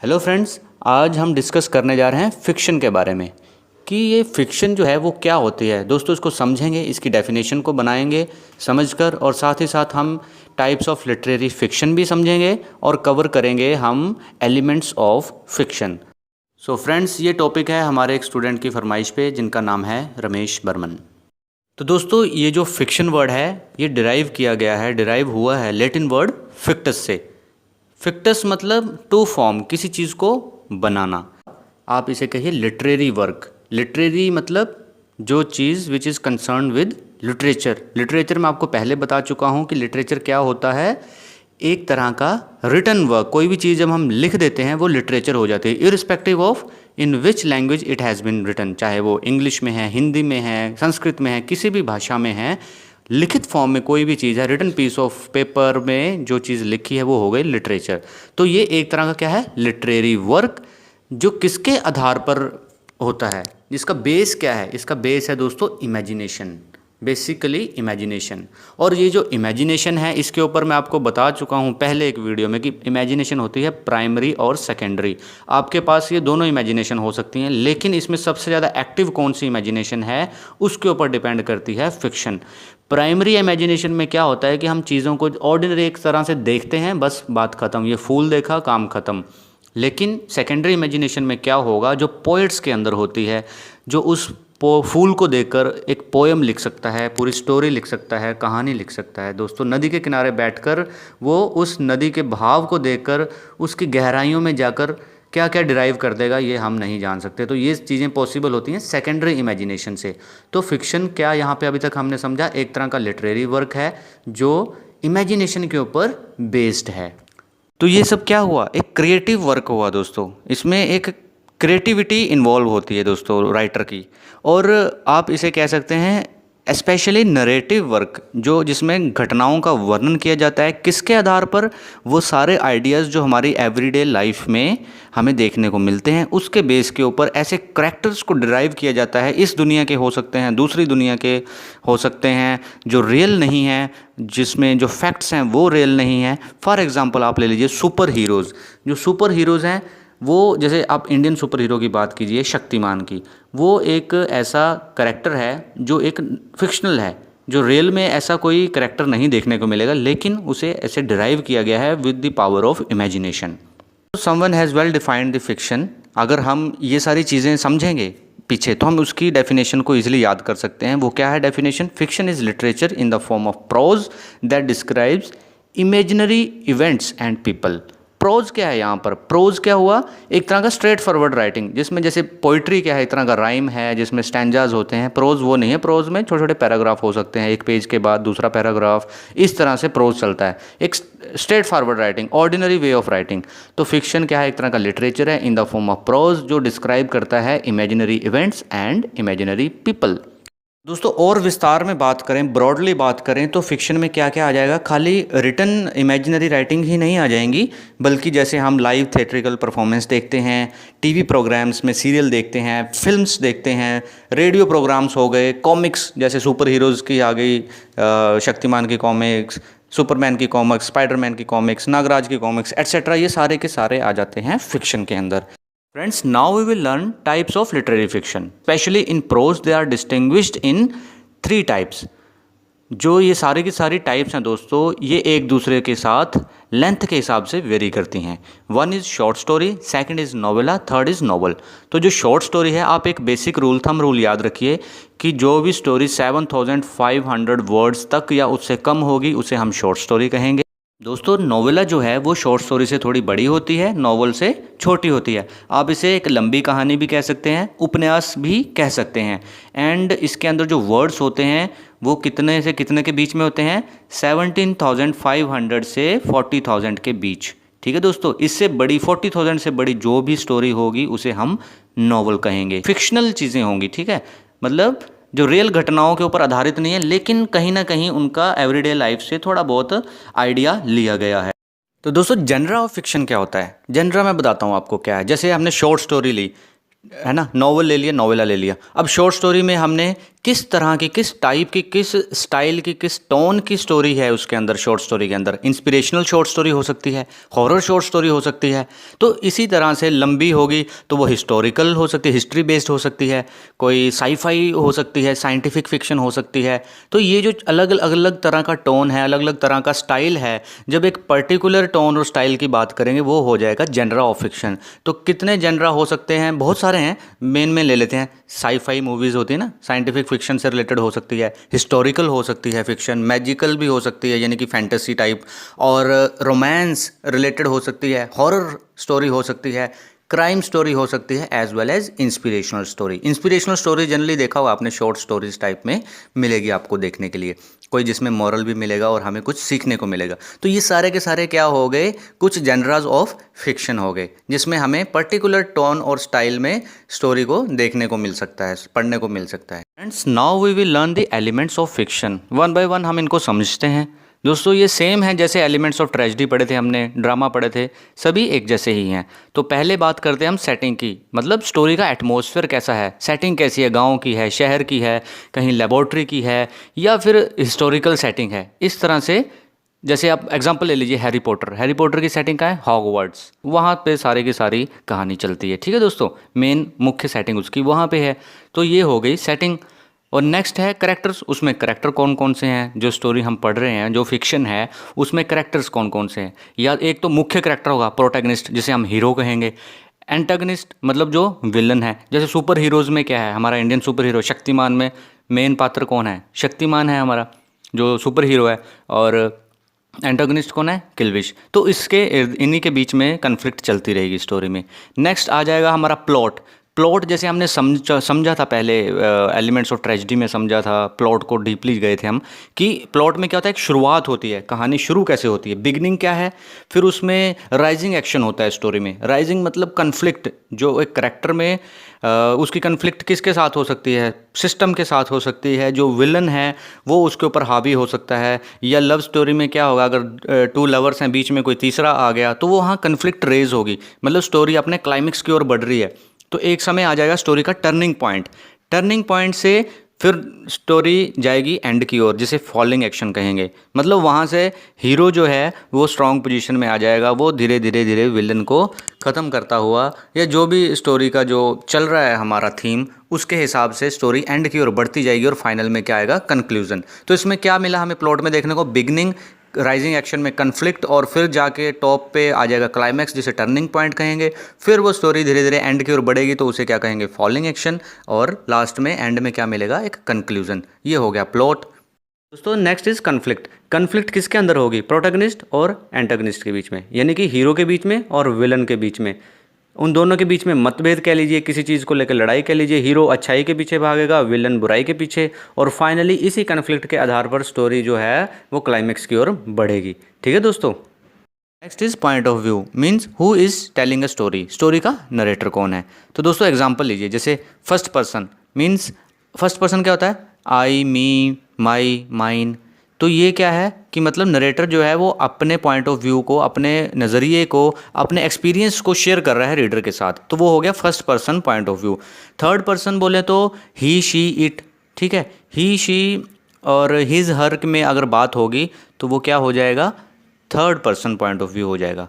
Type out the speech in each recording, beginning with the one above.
Hello friends, आज हम discuss करने जा रहे हैं फ़िक्शन के बारे में कि ये फ़िक्शन जो है वो क्या होती है। दोस्तों, इसको समझेंगे, इसकी डेफिनेशन को बनाएंगे समझकर, और साथ ही साथ हम टाइप्स ऑफ लिटरेरी फ़िक्शन भी समझेंगे और कवर करेंगे हम elements of fiction. So friends, ये टॉपिक है हमारे एक स्टूडेंट की फरमाइश पे जिनका नाम है रमेश बर्मन। तो दोस्तों, ये जो फ़िक्शन वर्ड है ये डिराइव हुआ है लैटिन वर्ड फ़िक्टस से। फिक्टस मतलब टू फॉर्म, किसी चीज़ को बनाना। आप इसे कहिए लिटरेरी वर्क। लिटरेरी मतलब जो चीज़ which is concern with literature. Literature मैं आपको पहले बता चुका हूँ कि लिटरेचर क्या होता है। एक तरह का रिटन वर्क, कोई भी चीज़ जब हम लिख देते हैं वो लिटरेचर हो जाती है, irrespective of in which language it has been written. चाहे वो इंग्लिश में है, हिंदी में है, संस्कृत में है, किसी भी भाषा में है, लिखित फॉर्म में कोई भी चीज़ है, रिटन पीस ऑफ पेपर में जो चीज़ लिखी है वो हो गई लिटरेचर। तो ये एक तरह का क्या है, लिटरेरी वर्क, जो किसके आधार पर होता है, जिसका बेस क्या है। इसका बेस है दोस्तों इमेजिनेशन, बेसिकली इमेजिनेशन। और ये जो इमेजिनेशन है इसके ऊपर मैं आपको बता चुका हूँ पहले एक वीडियो में कि इमेजिनेशन होती है प्राइमरी और सेकेंडरी। आपके पास ये दोनों इमेजिनेशन हो सकती हैं, लेकिन इसमें सबसे ज़्यादा एक्टिव कौन सी इमेजिनेशन है उसके ऊपर डिपेंड करती है फिक्शन। प्राइमरी इमेजिनेशन में क्या होता है कि हम चीज़ों को ऑर्डिनरी एक तरह से देखते हैं, बस बात ख़त्म, ये फूल देखा काम ख़त्म। लेकिन सेकेंडरी इमेजिनेशन में क्या होगा, जो पोइट्स के अंदर होती है, जो उस फूल को देखकर एक पोएम लिख सकता है, पूरी स्टोरी लिख सकता है, कहानी लिख सकता है। दोस्तों, नदी के किनारे बैठकर वो उस नदी के भाव को देखकर उसकी गहराइयों में जाकर क्या क्या डिराइव कर देगा ये हम नहीं जान सकते। तो ये चीज़ें पॉसिबल होती हैं सेकेंडरी इमेजिनेशन से। तो फिक्शन क्या यहाँ पे अभी तक हमने समझा, एक तरह का लिटरेरी वर्क है जो इमेजिनेशन के ऊपर बेस्ड है। तो ये सब क्या हुआ, एक क्रिएटिव वर्क हुआ दोस्तों। इसमें एक क्रिएटिविटी इन्वॉल्व होती है दोस्तों राइटर की, और आप इसे कह सकते हैं स्पेशली नरेटिव वर्क, जो जिसमें घटनाओं का वर्णन किया जाता है। किसके आधार पर, वो सारे आइडियाज़ जो हमारी एवरीडे लाइफ में हमें देखने को मिलते हैं उसके बेस के ऊपर ऐसे करैक्टर्स को डिराइव किया जाता है। इस दुनिया के हो सकते हैं, दूसरी दुनिया के हो सकते हैं, जो रियल नहीं है, जिसमें जो फैक्ट्स हैं वो रियल नहीं है। फॉर एग्ज़ाम्पल आप ले लीजिए सुपर हीरोज़। जो सुपर हीरोज़ हैं वो, जैसे आप इंडियन सुपर हीरो की बात कीजिए शक्तिमान की, वो एक ऐसा करैक्टर है जो एक फिक्शनल है, जो रियल में ऐसा कोई करैक्टर नहीं देखने को मिलेगा, लेकिन उसे ऐसे डिराइव किया गया है with the power of imagination. Someone has well defined the fiction. अगर हम ये सारी चीज़ें समझेंगे पीछे तो हम उसकी डेफिनेशन को इजीली याद कर सकते हैं। वो क्या है definition, fiction is literature in the form of prose that describes imaginary events and people. Prose क्या है यहाँ पर, प्रोज क्या हुआ, एक तरह का स्ट्रेट फॉरवर्ड राइटिंग, जिसमें जैसे पोइट्री क्या है, एक तरह का राइम है जिसमें स्टैंजाज होते हैं। प्रोज वो नहीं है, प्रोज में छोटे छोटे पैराग्राफ हो सकते हैं, एक पेज के बाद दूसरा पैराग्राफ, इस तरह से प्रोज चलता है। एक straight forward writing, ordinary way of writing. तो फिक्शन क्या है, एक तरह का लिटरेचर है इन द फॉर्म ऑफ प्रोज, जो डिस्क्राइब करता है imaginary events and imaginary people. दोस्तों, और विस्तार में बात करें, ब्रॉडली बात करें तो फिक्शन में क्या क्या आ जाएगा, खाली रिटन इमेजिनरी राइटिंग ही नहीं आ जाएंगी, बल्कि जैसे हम लाइव थिएट्रिकल परफॉर्मेंस देखते हैं, टीवी प्रोग्राम्स में सीरियल देखते हैं, फिल्म्स देखते हैं, रेडियो प्रोग्राम्स हो गए, कॉमिक्स जैसे सुपर हीरोज़ की आ गई, शक्तिमान की कॉमिक्स, सुपरमैन की कॉमिक्स, स्पाइडरमैन की कॉमिक्स, नागराज की कॉमिक्स एट्सेट्रा, ये सारे के सारे आ जाते हैं फिक्शन के अंदर। Friends, now we will learn types of literary fiction. Especially in prose, they are distinguished in 3 types. जो ये सारी की सारी टाइप्स हैं दोस्तों, ये एक दूसरे के साथ लेंथ के हिसाब से वेरी करती हैं। 1 is short story, 2nd is novella, 3rd is novel. तो जो शॉर्ट स्टोरी है, आप एक बेसिक थंब रूल याद रखिए कि जो भी स्टोरी 7500 वर्ड्स तक या उससे कम होगी उसे हम शॉर्ट स्टोरी कहेंगे। दोस्तों, नोवेला जो है वो शॉर्ट स्टोरी से थोड़ी बड़ी होती है, नॉवल से छोटी होती है। आप इसे एक लंबी कहानी भी कह सकते हैं, उपन्यास भी कह सकते हैं। एंड इसके अंदर जो वर्ड्स होते हैं वो कितने से कितने के बीच में होते हैं, 17,500 से 40,000 के बीच। ठीक है दोस्तों, इससे बड़ी 40,000 से बड़ी जो भी स्टोरी होगी उसे हम नॉवल कहेंगे। फिक्शनल चीज़ें होंगी, ठीक है, मतलब जो रियल घटनाओं के ऊपर आधारित नहीं है, लेकिन कहीं ना कहीं उनका एवरीडे लाइफ से थोड़ा बहुत आइडिया लिया गया है। तो दोस्तों, जनरा ऑफ फिक्शन क्या होता है, जनरा मैं बताता हूँ आपको क्या है। जैसे हमने शॉर्ट स्टोरी ली है ना, नॉवल ले लिया, नॉवेला ले लिया। अब शॉर्ट स्टोरी में हमने किस तरह की, किस टाइप की, किस स्टाइल की, किस टोन की स्टोरी है उसके अंदर, शॉर्ट स्टोरी के अंदर। इंस्पिरेशनल शॉर्ट स्टोरी हो सकती है, हॉरर शॉर्ट स्टोरी हो सकती है। तो इसी तरह से लंबी होगी तो वो हिस्टोरिकल हो सकती है, हिस्ट्री बेस्ड हो सकती है, कोई साईफाई हो सकती है, साइंटिफिक फिक्शन हो सकती है। तो ये जो अलग अलग तरह का टोन है, अलग अलग तरह का स्टाइल है, जब एक पर्टिकुलर टोन और स्टाइल की बात करेंगे वो हो जाएगा जेनरा ऑफ फिक्शन। तो कितने जेनरा हो सकते हैं? बहुत सारे हैं। मेन में ले लेते हैं। साईफाई मूवीज़ होती है ना, साइंटिफिक फिक्शन से रिलेटेड हो सकती है, हिस्टोरिकल हो सकती है फिक्शन, मैजिकल भी हो सकती है यानी कि फैंटेसी टाइप, और रोमांस रिलेटेड हो सकती है, हॉरर स्टोरी हो सकती है, क्राइम स्टोरी हो सकती है, as well as inspirational story. Inspirational story generally देखा होगा आपने, शॉर्ट स्टोरीज टाइप में मिलेगी आपको देखने के लिए, कोई जिसमें मॉरल भी मिलेगा और हमें कुछ सीखने को मिलेगा। तो ये सारे के सारे क्या हो गए? कुछ जनराज ऑफ फिक्शन हो गए, जिसमें हमें पर्टिकुलर टोन और स्टाइल में स्टोरी को देखने को मिल सकता है, पढ़ने को मिल सकता है। Friends, now we will learn the elements of fiction. One by one हम इनको समझते हैं। दोस्तों, ये सेम है जैसे एलिमेंट्स ऑफ ट्रेजेडी पढ़े थे हमने, ड्रामा पढ़े थे, सभी एक जैसे ही हैं। तो पहले बात करते हैं हम सेटिंग की, मतलब स्टोरी का एटमॉस्फेयर कैसा है, सेटिंग कैसी है, गांव की है, शहर की है, कहीं लेबोरेटरी की है, या फिर हिस्टोरिकल सेटिंग है। इस तरह से जैसे आप एग्जांपल ले लीजिए हैरी पॉटर। हैरी पॉटर की सेटिंग का है हॉगवर्ट्स, वहाँ पे सारी की सारी कहानी चलती है। ठीक है दोस्तों, मेन मुख्य सेटिंग उसकी वहाँ पे है। तो ये हो गई सेटिंग। और नेक्स्ट है करेक्टर्स। उसमें करेक्टर कौन कौन से हैं, जो स्टोरी हम पढ़ रहे हैं, जो फिक्शन है उसमें करेक्टर्स कौन कौन से हैं। या एक तो मुख्य करेक्टर होगा प्रोटैगनिस्ट, जिसे हम हीरो कहेंगे। एंटागनिस्ट मतलब जो विलन है। जैसे सुपर हीरोज़ में क्या है, हमारा इंडियन सुपर हीरो शक्तिमान में मेन पात्र कौन है? शक्तिमान है हमारा जो सुपर हीरो है। और एंटागनिस्ट कौन है? किलविश। तो इसके इन्हीं के बीच में कन्फ्लिक्ट चलती रहेगी स्टोरी में। नेक्स्ट आ जाएगा हमारा प्लॉट। प्लॉट जैसे हमने समझा था पहले, एलिमेंट्स ऑफ ट्रेजेडी में समझा था, प्लॉट को डीपली गए थे हम, कि प्लॉट में क्या होता है, एक शुरुआत होती है, कहानी शुरू कैसे होती है, बिगनिंग क्या है, फिर उसमें राइजिंग एक्शन होता है स्टोरी में। राइजिंग मतलब कन्फ्लिक्ट, जो एक करेक्टर में उसकी कन्फ्लिक्ट किसके साथ हो सकती है? सिस्टम के साथ हो सकती है, जो विलन है वो उसके ऊपर हावी हो सकता है। या लव स्टोरी में क्या होगा, अगर टू लवर्स हैं, बीच में कोई तीसरा आ गया तो वो वहाँ कन्फ्लिक्ट रेज होगी, मतलब स्टोरी अपने क्लाइमेक्स की ओर बढ़ रही है। तो एक समय आ जाएगा स्टोरी का टर्निंग पॉइंट। टर्निंग पॉइंट से फिर स्टोरी जाएगी एंड की ओर, जिसे फॉलिंग एक्शन कहेंगे। मतलब वहाँ से हीरो जो है वो स्ट्रॉन्ग पोजीशन में आ जाएगा, वो धीरे धीरे धीरे विलन को ख़त्म करता हुआ, या जो भी स्टोरी का जो चल रहा है हमारा थीम, उसके हिसाब से स्टोरी एंड की ओर बढ़ती जाएगी और फाइनल में क्या आएगा? कंक्लूजन। तो इसमें क्या मिला हमें प्लॉट में देखने को? बिगनिंग, राइजिंग एक्शन में कन्फ्लिक्ट, और फिर जाके टॉप पे आ जाएगा क्लाइमैक्स, जिसे टर्निंग पॉइंट कहेंगे। फिर वो स्टोरी धीरे धीरे एंड की ओर बढ़ेगी तो उसे क्या कहेंगे? Falling action. और लास्ट में एंड में क्या मिलेगा? एक कंक्लूजन। ये हो गया प्लॉट। दोस्तों, नेक्स्ट इज कन्फ्लिक्ट। कन्फ्लिक्ट किसके अंदर होगी? प्रोटैगनिस्ट और एंटागनिस्ट के बीच में, यानी कि हीरो के बीच में और विलन के बीच में। उन दोनों के बीच में मतभेद कह लीजिए, किसी चीज़ को लेकर लड़ाई कह लीजिए। हीरो अच्छाई के पीछे भागेगा, विलन बुराई के पीछे, और फाइनली इसी कन्फ्लिक्ट के आधार पर स्टोरी जो है वो क्लाइमेक्स की ओर बढ़ेगी। ठीक है दोस्तों। Next is point of view, means who is telling a story. Story का नरेटर कौन है? तो दोस्तों एग्जाम्पल लीजिए, जैसे first person, means first person क्या होता है? आई, मी, माई, माइन। तो ये क्या है कि मतलब नरेटर जो है वो अपने पॉइंट ऑफ व्यू को, अपने नज़रिए को, अपने एक्सपीरियंस को शेयर कर रहा है रीडर के साथ। तो वो हो गया first person point of view. Third person बोले तो ही, शी, इट। ठीक है, ही, शी और हिज, हर में अगर बात होगी तो वो क्या हो जाएगा? Third person point of view हो जाएगा।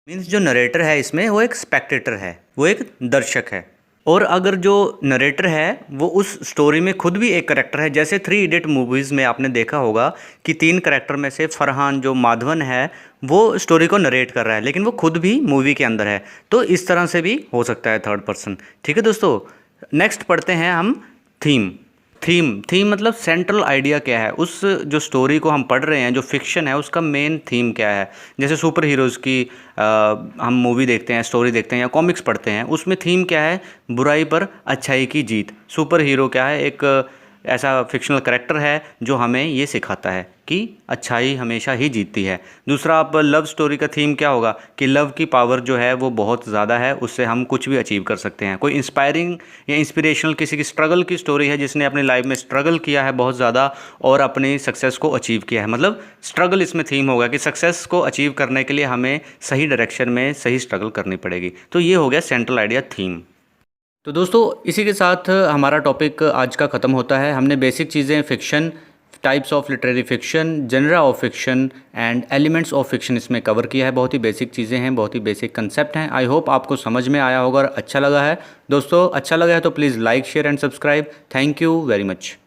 मीन्स जो नरेटर है इसमें वो एक स्पेक्टेटर है, वो एक दर्शक है। और अगर जो नरेटर है वो उस स्टोरी में खुद भी एक करेक्टर है। जैसे 3 इडियट मूवीज़ में आपने देखा होगा कि 3 करेक्टर में से फरहान जो माधवन है वो स्टोरी को नरेट कर रहा है, लेकिन वो खुद भी मूवी के अंदर है। तो इस तरह से भी हो सकता है थर्ड पर्सन। ठीक है दोस्तों, नेक्स्ट पढ़ते हैं हम थीम। थीम मतलब सेंट्रल आइडिया क्या है, उस जो स्टोरी को हम पढ़ रहे हैं, जो फिक्शन है, उसका मेन थीम क्या है। जैसे सुपर हीरोज़ की हम मूवी देखते हैं, स्टोरी देखते हैं या कॉमिक्स पढ़ते हैं, उसमें थीम क्या है? बुराई पर अच्छाई की जीत। सुपर हीरो क्या है? एक ऐसा फिक्शनल करेक्टर है जो हमें ये सिखाता है कि अच्छाई हमेशा ही जीतती है। दूसरा, आप लव स्टोरी का थीम क्या होगा कि लव की पावर जो है वो बहुत ज़्यादा है, उससे हम कुछ भी अचीव कर सकते हैं। कोई इंस्पायरिंग या इंस्पिरेशनल किसी की स्ट्रगल की स्टोरी है, जिसने अपनी लाइफ में स्ट्रगल किया है बहुत ज़्यादा और अपनी सक्सेस को अचीव किया है। मतलब स्ट्रगल इसमें थीम होगा कि सक्सेस को अचीव करने के लिए हमें सही डायरेक्शन में सही स्ट्रगल करनी पड़ेगी। तो ये हो गया सेंट्रल आइडिया थीम। तो दोस्तों इसी के साथ हमारा टॉपिक आज का ख़त्म होता है। हमने बेसिक चीज़ें fiction, types of literary fiction, genre of fiction and elements of fiction इसमें कवर किया है। बहुत ही बेसिक चीज़ें हैं, बहुत ही बेसिक कंसेप्ट हैं। आई होप आपको समझ में आया होगा और अच्छा लगा है। दोस्तों अच्छा लगा है तो please like, share and subscribe. Thank you very much.